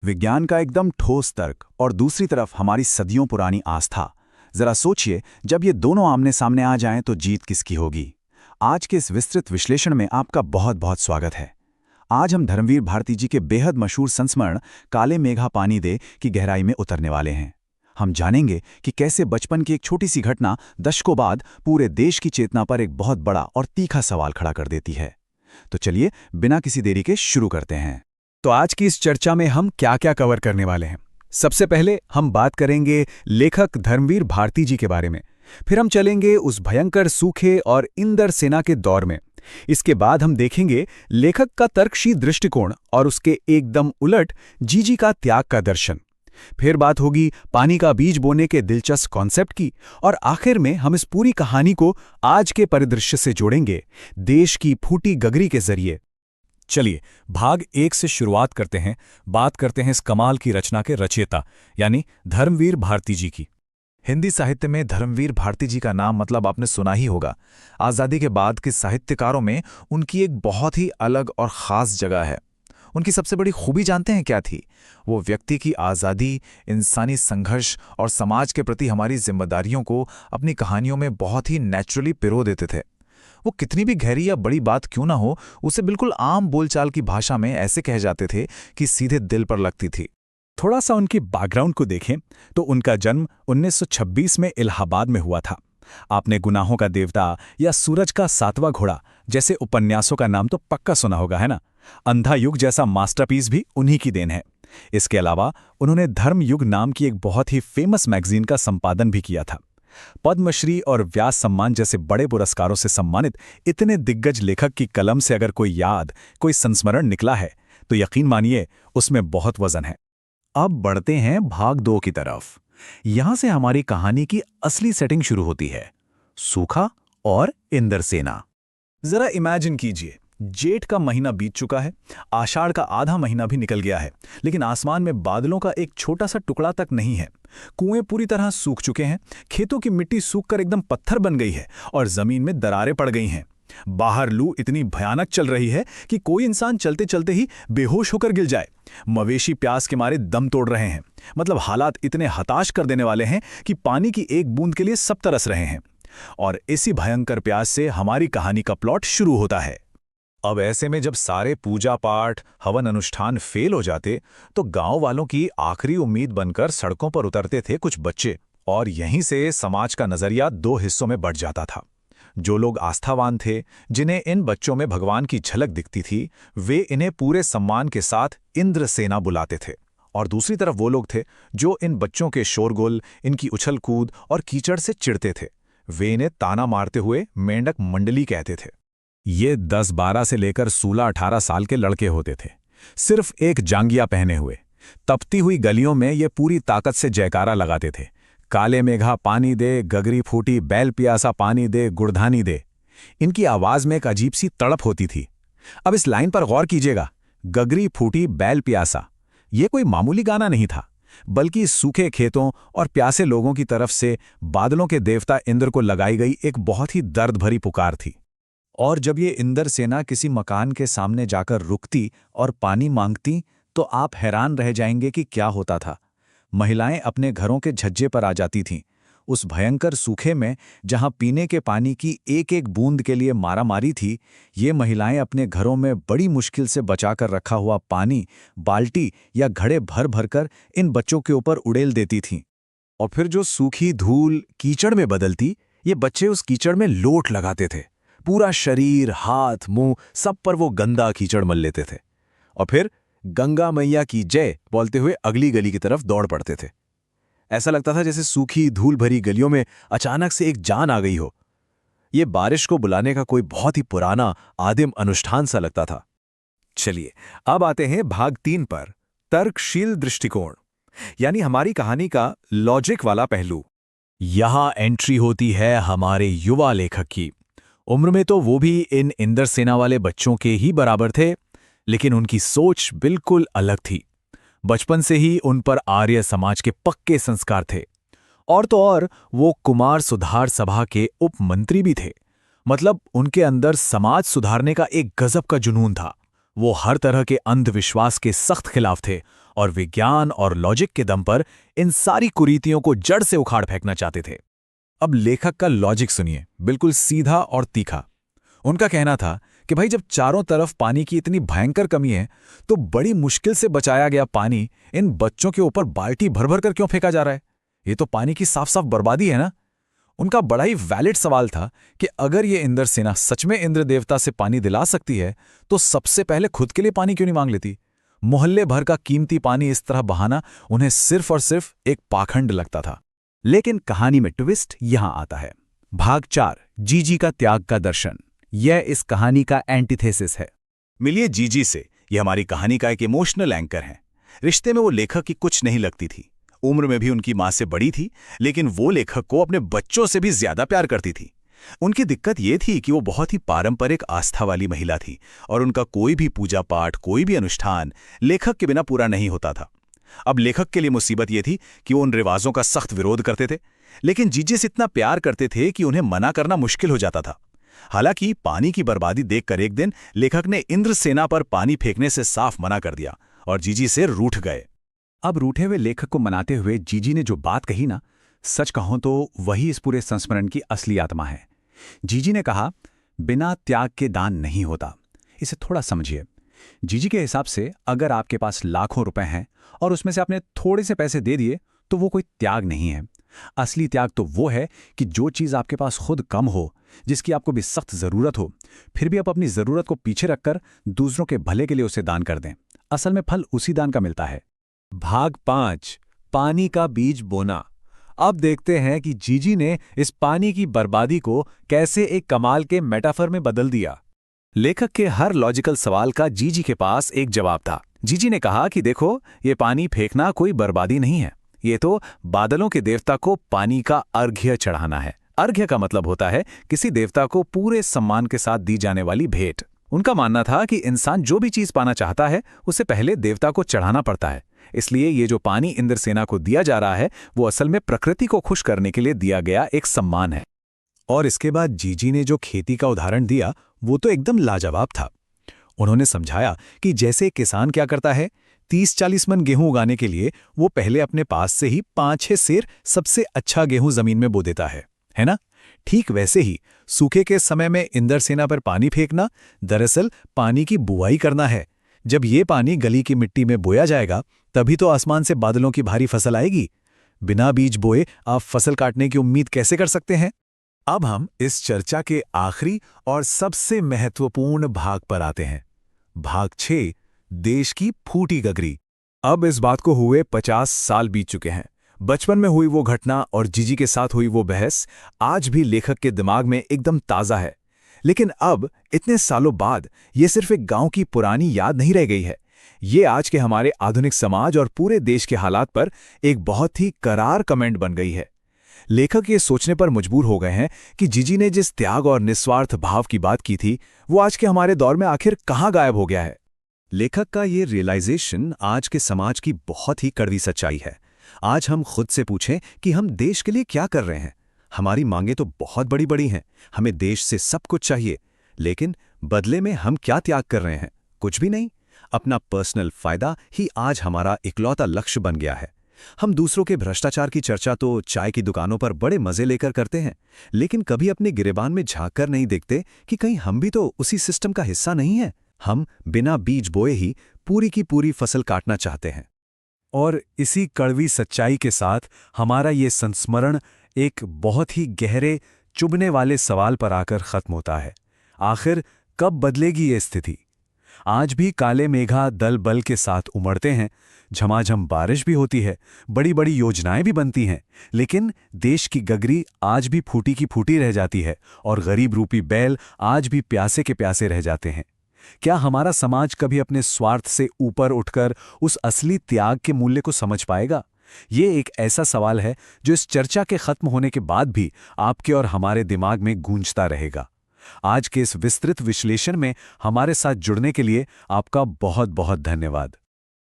विज्ञान का एकदम ठोस तर्क और दूसरी तरफ हमारी सदियों पुरानी आस्था। जरा सोचिए, जब ये दोनों आमने सामने आ जाएं तो जीत किसकी होगी। आज के इस विस्तृत विश्लेषण में आपका बहुत बहुत स्वागत है। आज हम धर्मवीर भारती जी के बेहद मशहूर संस्मरण काले मेघा पानी दे की गहराई में उतरने वाले हैं। हम जानेंगे कि कैसे बचपन की एक छोटी सी घटना दशकों बाद पूरे देश की चेतना पर एक बहुत बड़ा और तीखा सवाल खड़ा कर देती है। तो चलिए बिना किसी देरी के शुरू करते हैं। तो आज की इस चर्चा में हम क्या क्या कवर करने वाले हैं। सबसे पहले हम बात करेंगे लेखक धर्मवीर भारती जी के बारे में। फिर हम चलेंगे उस भयंकर सूखे और इंदर सेना के दौर में। इसके बाद हम देखेंगे लेखक का तर्कशील दृष्टिकोण और उसके एकदम उलट जीजी का त्याग का दर्शन। फिर बात होगी पानी का बीज बोने के दिलचस्प कॉन्सेप्ट की, और आखिर में हम इस पूरी कहानी को आज के परिदृश्य से जोड़ेंगे, देश की फूटी गगरी के जरिए। चलिए भाग 1 से शुरुआत करते हैं। बात करते हैं इस कमाल की रचना के रचयिता यानी धर्मवीर भारती जी की। हिंदी साहित्य में धर्मवीर भारती जी का नाम मतलब आपने सुना ही होगा। आज़ादी के बाद के साहित्यकारों में उनकी एक बहुत ही अलग और ख़ास जगह है। उनकी सबसे बड़ी खूबी जानते हैं क्या थी? वो व्यक्ति की आज़ादी, इंसानी संघर्ष और समाज के प्रति हमारी जिम्मेदारियों को अपनी कहानियों में बहुत ही नेचुरली पिरो देते थे। वो कितनी भी गहरी या बड़ी बात क्यों ना हो, उसे बिल्कुल आम बोलचाल की भाषा में ऐसे कह जाते थे कि सीधे दिल पर लगती थी। थोड़ा सा उनकी बैकग्राउंड को देखें तो उनका जन्म 1926 में इलाहाबाद में हुआ था। आपने गुनाहों का देवता या सूरज का सातवां घोड़ा जैसे उपन्यासों का नाम तो पक्का सुना होगा, है ना? अंधा युग जैसा मास्टरपीस भी उन्हीं की देन है। इसके अलावा उन्होंने धर्म युग नाम की एक बहुत ही फेमस मैगजीन का संपादन भी किया था। पद्मश्री और व्यास सम्मान जैसे बड़े पुरस्कारों से सम्मानित इतने दिग्गज लेखक की कलम से अगर कोई याद, कोई संस्मरण निकला है तो यकीन मानिए उसमें बहुत वजन है। अब बढ़ते हैं भाग 2 की तरफ। यहां से हमारी कहानी की असली सेटिंग शुरू होती है, सूखा और इंदर सेना। जरा इमेजिन कीजिए, जेठ का महीना बीत चुका है, आषाढ़ का आधा महीना भी निकल गया है, लेकिन आसमान में बादलों का एक छोटा सा टुकड़ा तक नहीं है। कुएं पूरी तरह सूख चुके हैं, खेतों की मिट्टी सूखकर एकदम पत्थर बन गई है और जमीन में दरारें पड़ गई हैं। बाहर लू इतनी भयानक चल रही है कि कोई इंसान चलते चलते ही बेहोश होकर गिर जाए। मवेशी प्यास के मारे दम तोड़ रहे हैं। मतलब हालात इतने हताश कर देने वाले हैं कि पानी की एक बूंद के लिए सब तरस रहे हैं। और इसी भयंकर प्यास से हमारी कहानी का प्लॉट शुरू होता है। अब ऐसे में जब सारे पूजा पाठ, हवन अनुष्ठान फेल हो जाते तो गांव वालों की आखिरी उम्मीद बनकर सड़कों पर उतरते थे कुछ बच्चे, और यहीं से समाज का नजरिया 2 हिस्सों में बढ़ जाता था। जो लोग आस्थावान थे, जिन्हें इन बच्चों में भगवान की झलक दिखती थी, वे इन्हें पूरे सम्मान के साथ इंद्र सेना बुलाते थे। और दूसरी तरफ वो लोग थे जो इन बच्चों के शोरगुल, इनकी उछल कूद और कीचड़ से चिढ़ते थे। वे इन्हें ताना मारते हुए मेंढक मंडली कहते थे। ये 10-12 से लेकर 16-18 साल के लड़के होते थे, सिर्फ एक जांगिया पहने हुए। तपती हुई गलियों में ये पूरी ताकत से जयकारा लगाते थे, काले मेघा पानी दे, गगरी फूटी बैल पियासा पानी दे, गुड़धानी दे। इनकी आवाज में एक अजीब सी तड़प होती थी। अब इस लाइन पर गौर कीजिएगा, गगरी फूटी बैल पियासा। ये कोई मामूली गाना नहीं था, बल्कि सूखे खेतों और प्यासे लोगों की तरफ से बादलों के देवता इंद्र को लगाई गई एक बहुत ही दर्द भरी पुकार थी। और जब ये इंदर सेना किसी मकान के सामने जाकर रुकती और पानी मांगती तो आप हैरान रह जाएंगे कि क्या होता था। महिलाएं अपने घरों के छज्जे पर आ जाती थीं। उस भयंकर सूखे में जहां पीने के पानी की एक एक बूंद के लिए मारामारी थी, ये महिलाएं अपने घरों में बड़ी मुश्किल से बचाकर रखा हुआ पानी बाल्टी या घड़े भर भरकर इन बच्चों के ऊपर उड़ेल देती थीं। और फिर जो सूखी धूल कीचड़ में बदलती, ये बच्चे उस कीचड़ में लोट लगाते थे। पूरा शरीर, हाथ, मुंह सब पर वो गंदा कीचड़ मल लेते थे और फिर गंगा मैया की जय बोलते हुए अगली गली की तरफ दौड़ पड़ते थे। ऐसा लगता था जैसे सूखी धूल भरी गलियों में अचानक से एक जान आ गई हो। ये बारिश को बुलाने का कोई बहुत ही पुराना आदिम अनुष्ठान सा लगता था। चलिए अब आते हैं भाग 3 पर, तर्कशील दृष्टिकोण, यानी हमारी कहानी का लॉजिक वाला पहलू। यहां एंट्री होती है हमारे युवा लेखक की। उम्र में तो वो भी इन इंदर सेना वाले बच्चों के ही बराबर थे, लेकिन उनकी सोच बिल्कुल अलग थी। बचपन से ही उन पर आर्य समाज के पक्के संस्कार थे। और तो और वो कुमार सुधार सभा के उप मंत्री भी थे। मतलब उनके अंदर समाज सुधारने का एक गजब का जुनून था। वो हर तरह के अंधविश्वास के सख्त खिलाफ थे और विज्ञान और लॉजिक के दम पर इन सारी कुरीतियों को जड़ से उखाड़ फेंकना चाहते थे। अब लेखक का लॉजिक सुनिए, बिल्कुल सीधा और तीखा। उनका कहना था कि भाई जब चारों तरफ पानी की इतनी भयंकर कमी है तो बड़ी मुश्किल से बचाया गया पानी इन बच्चों के ऊपर बाल्टी भर भर कर क्यों फेंका जा रहा है? ये तो पानी की साफ साफ बर्बादी है ना। उनका बड़ा ही वैलिड सवाल था कि अगर ये इंद्र सेना सच में इंद्र देवता से पानी दिला सकती है तो सबसे पहले खुद के लिए पानी क्यों नहीं मांग लेती? मोहल्ले भर का कीमती पानी इस तरह बहाना उन्हें सिर्फ और सिर्फ एक पाखंड लगता था। लेकिन कहानी में ट्विस्ट यहां आता है। भाग 4, जीजी का त्याग का दर्शन। यह इस कहानी का एंटीथेसिस है। मिलिए जीजी से। यह हमारी कहानी का एक इमोशनल एंकर है। रिश्ते में वो लेखक की कुछ नहीं लगती थी, उम्र में भी उनकी मां से बड़ी थी, लेकिन वो लेखक को अपने बच्चों से भी ज्यादा प्यार करती थी। उनकी दिक्कत ये थी कि वो बहुत ही पारंपरिक आस्था वाली महिला थी और उनका कोई भी पूजा पाठ, कोई भी अनुष्ठान लेखक के बिना पूरा नहीं होता था। अब लेखक के लिए मुसीबत ये थी कि वो उन रिवाजों का सख्त विरोध करते थे, लेकिन जीजी से इतना प्यार करते थे कि उन्हें मना करना मुश्किल हो जाता था। हालांकि पानी की बर्बादी देखकर एक दिन लेखक ने इंद्र सेना पर पानी फेंकने से साफ मना कर दिया और जीजी से रूठ गए। अब रूठे हुए लेखक को मनाते हुए जीजी ने जो बात कही ना, सच कहूं तो वही इस पूरे संस्मरण की असली आत्मा है। जीजी ने कहा, बिना त्याग के दान नहीं होता। इसे थोड़ा समझिए। जीजी के हिसाब से अगर आपके पास लाखों रुपए हैं और उसमें से आपने थोड़े से पैसे दे दिए तो वो कोई त्याग नहीं है। असली त्याग तो वो है कि जो चीज़ आपके पास खुद कम हो, जिसकी आपको भी सख्त ज़रूरत हो, फिर भी आप अपनी ज़रूरत को पीछे रखकर दूसरों के भले के लिए उसे दान कर दें। असल में फल उसी दान का मिलता है। भाग 5, पानी का बीज बोना। अब देखते हैं कि जीजी ने इस पानी की बर्बादी को कैसे एक कमाल के मेटाफर में बदल दिया। लेखक के हर लॉजिकल सवाल का जीजी के पास एक जवाब था। जीजी ने कहा कि देखो, ये पानी फेंकना कोई बर्बादी नहीं है, ये तो बादलों के देवता को पानी का अर्घ्य चढ़ाना है। अर्घ्य का मतलब होता है किसी देवता को पूरे सम्मान के साथ दी जाने वाली भेंट। उनका मानना था कि इंसान जो भी चीज पाना चाहता है उसे पहले देवता को चढ़ाना पड़ता है। इसलिए ये जो पानी इंद्र सेना को दिया जा रहा है वो असल में प्रकृति को खुश करने के लिए दिया गया एक सम्मान है। और इसके बाद जीजी ने जो खेती का उदाहरण दिया वो तो एकदम लाजवाब था। उन्होंने समझाया कि जैसे एक किसान क्या करता है, 30-40 मन गेहूं उगाने के लिए वो पहले अपने पास से ही 5-6 सेर सबसे अच्छा गेहूं जमीन में बो देता है ना? ठीक वैसे ही सूखे के समय में इंद्र सेना पर पानी फेंकना दरअसल पानी की बुआई करना है। जब ये पानी गली की मिट्टी में बोया जाएगा तभी तो आसमान से बादलों की भारी फसल आएगी। बिना बीज बोए आप फसल काटने की उम्मीद कैसे कर सकते हैं? अब हम इस चर्चा के आखिरी और सबसे महत्वपूर्ण भाग पर आते हैं। भाग 6, देश की फूटी गगरी। अब इस बात को हुए 50 साल बीत चुके हैं। बचपन में हुई वो घटना और जीजी के साथ हुई वो बहस आज भी लेखक के दिमाग में एकदम ताज़ा है। लेकिन अब इतने सालों बाद ये सिर्फ एक गांव की पुरानी याद नहीं रह गई है। ये आज के हमारे आधुनिक समाज और पूरे देश के हालात पर एक बहुत ही करार कमेंट बन गई है। लेखक ये सोचने पर मजबूर हो गए हैं कि जीजी ने जिस त्याग और निस्वार्थ भाव की बात की थी वो आज के हमारे दौर में आखिर कहाँ गायब हो गया है। लेखक का ये रियलाइजेशन आज के समाज की बहुत ही कड़वी सच्चाई है। आज हम खुद से पूछें कि हम देश के लिए क्या कर रहे हैं। हमारी मांगें तो बहुत बड़ी बड़ी हैं, हमें देश से सब कुछ चाहिए, लेकिन बदले में हम क्या त्याग कर रहे हैं? कुछ भी नहीं। अपना पर्सनल फायदा ही आज हमारा इकलौता लक्ष्य बन गया है। हम दूसरों के भ्रष्टाचार की चर्चा तो चाय की दुकानों पर बड़े मजे लेकर करते हैं, लेकिन कभी अपने गिरेबान में झांक कर नहीं देखते कि कहीं हम भी तो उसी सिस्टम का हिस्सा नहीं है। हम बिना बीज बोए ही पूरी की पूरी फसल काटना चाहते हैं। और इसी कड़वी सच्चाई के साथ हमारा ये संस्मरण एक बहुत ही गहरे, चुभने वाले सवाल पर आकर खत्म होता है। आखिर कब बदलेगी ये स्थिति? आज भी काले मेघा दल बल के साथ उमड़ते हैं, झमाझम बारिश भी होती है, बड़ी बड़ी योजनाएं भी बनती हैं, लेकिन देश की गगरी आज भी फूटी की फूटी रह जाती है और गरीब रूपी बैल आज भी प्यासे के प्यासे रह जाते हैं। क्या हमारा समाज कभी अपने स्वार्थ से ऊपर उठकर उस असली त्याग के मूल्य को समझ पाएगा? ये एक ऐसा सवाल है जो इस चर्चा के खत्म होने के बाद भी आपके और हमारे दिमाग में गूंजता रहेगा। आज के इस विस्तृत विश्लेषण में हमारे साथ जुड़ने के लिए आपका बहुत बहुत धन्यवाद।